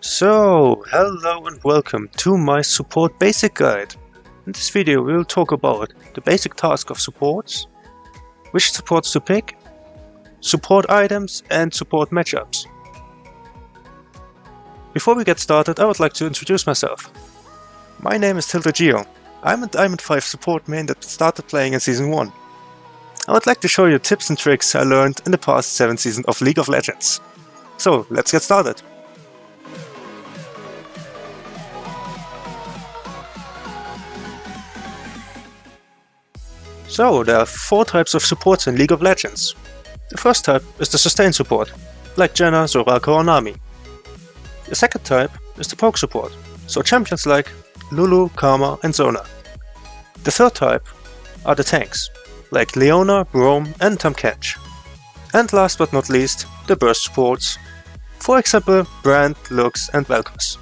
Hello and welcome to my support basic guide. In this video we will talk about the basic task of supports, which supports to pick, support items and support matchups. Before we get started, I would like to introduce myself. My name is Geo. I'm a Diamond 5 support main that started playing in Season 1. I would like to show you tips and tricks I learned in the past 7 seasons of League of Legends. So let's get started. So, there are 4 types of supports in League of Legends. The first type is the sustain support, like Janna, Soraka or Nami. The second type is the poke support, so champions like Lulu, Karma and Zona. The third type are the tanks, like Leona, Braum and Tahm-Kench. And last but not least, the burst supports, for example Brand, Lux and Vel'Koz.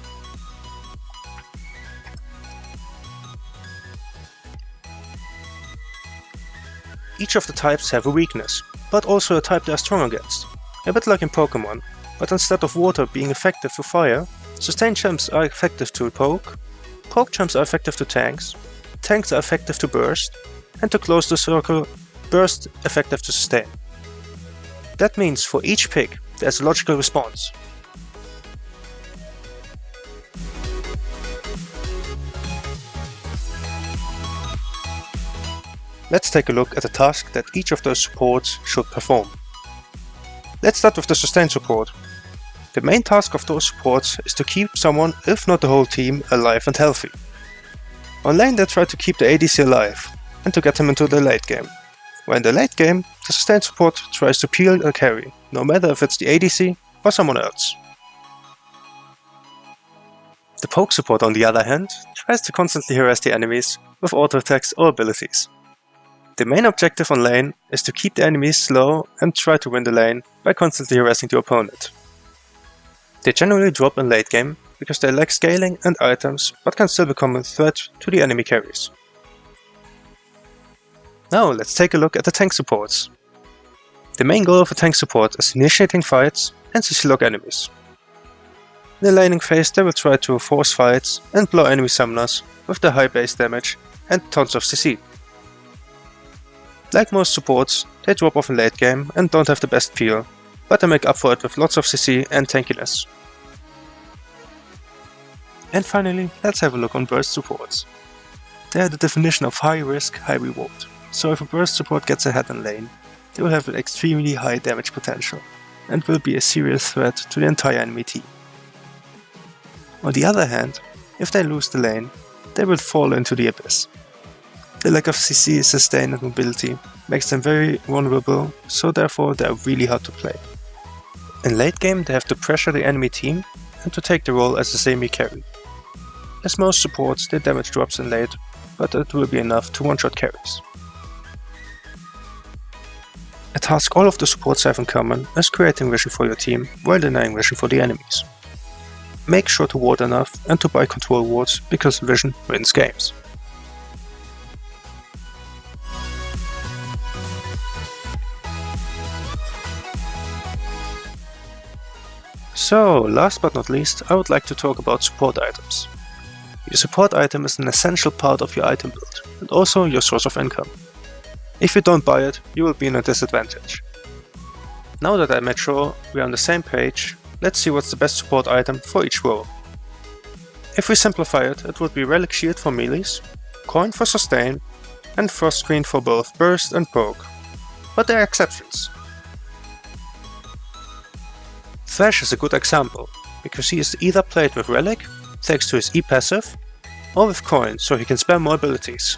Each of the types have a weakness, but also a type they are strong against. A bit like in Pokemon, but instead of water being effective to fire, sustain champs are effective to poke champs are effective to tanks are effective to burst, and to close the circle, burst effective to sustain. That means for each pick there's a logical response. Let's take a look at the task that each of those supports should perform. Let's start with the sustain support. The main task of those supports is to keep someone, if not the whole team, alive and healthy. On lane they try to keep the ADC alive and to get him into the late game. When in the late game, the sustain support tries to peel a carry, no matter if it's the ADC or someone else. The poke support, on the other hand, tries to constantly harass the enemies with auto attacks or abilities. The main objective on lane is to keep the enemies slow and try to win the lane by constantly harassing the opponent. They generally drop in late game because they lack scaling and items, but can still become a threat to the enemy carries. Now let's take a look at the tank supports. The main goal of a tank support is initiating fights and CC lock enemies. In the laning phase they will try to force fights and blow enemy summoners with the high base damage and tons of CC. Like most supports, they drop off in late game and don't have the best peel, but they make up for it with lots of CC and tankiness. And finally, let's have a look on burst supports. They are the definition of high risk, high reward. So if a burst support gets ahead in lane, they will have an extremely high damage potential and will be a serious threat to the entire enemy team. On the other hand, if they lose the lane, they will fall into the abyss. The lack of CC, sustain and mobility makes them very vulnerable, so therefore they are really hard to play. In late game they have to pressure the enemy team and to take the role as a semi-carry. As most supports, their damage drops in late, but it will be enough to one-shot carries. A task all of the supports have in common is creating vision for your team while denying vision for the enemies. Make sure to ward enough and to buy control wards, because vision wins games. So, last but not least, I would like to talk about support items. Your support item is an essential part of your item build, and also your source of income. If you don't buy it, you will be in a disadvantage. Now that I made sure we are on the same page, let's see what's the best support item for each role. If we simplify it, it would be Relic Shield for melees, Coin for sustain, and Frost Screen for both burst and poke. But there are exceptions. Thresh is a good example, because he is either played with Relic, thanks to his E passive, or with Coin, so he can spam more abilities.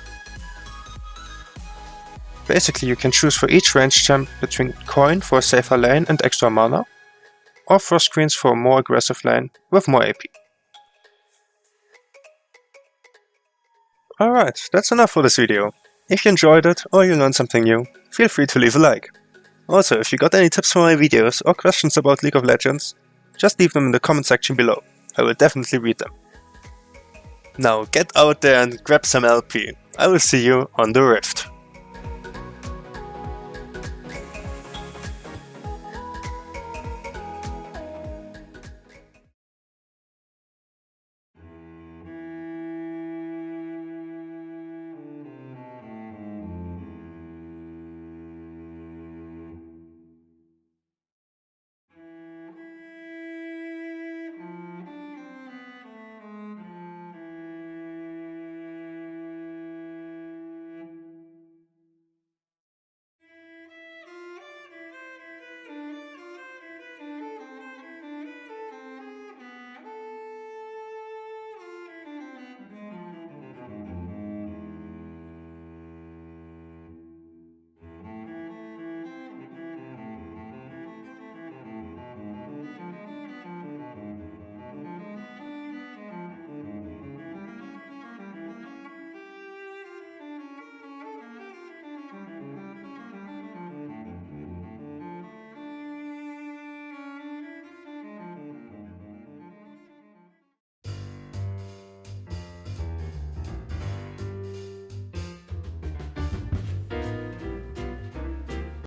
Basically you can choose for each range champ between Coin for a safer lane and extra mana, or Frost Screens for a more aggressive lane with more AP. Alright, that's enough for this video. If you enjoyed it or you learned something new, feel free to leave a like. Also, if you got any tips for my videos or questions about League of Legends, just leave them in the comment section below. I will definitely read them. Now get out there and grab some LP. I will see you on the Rift.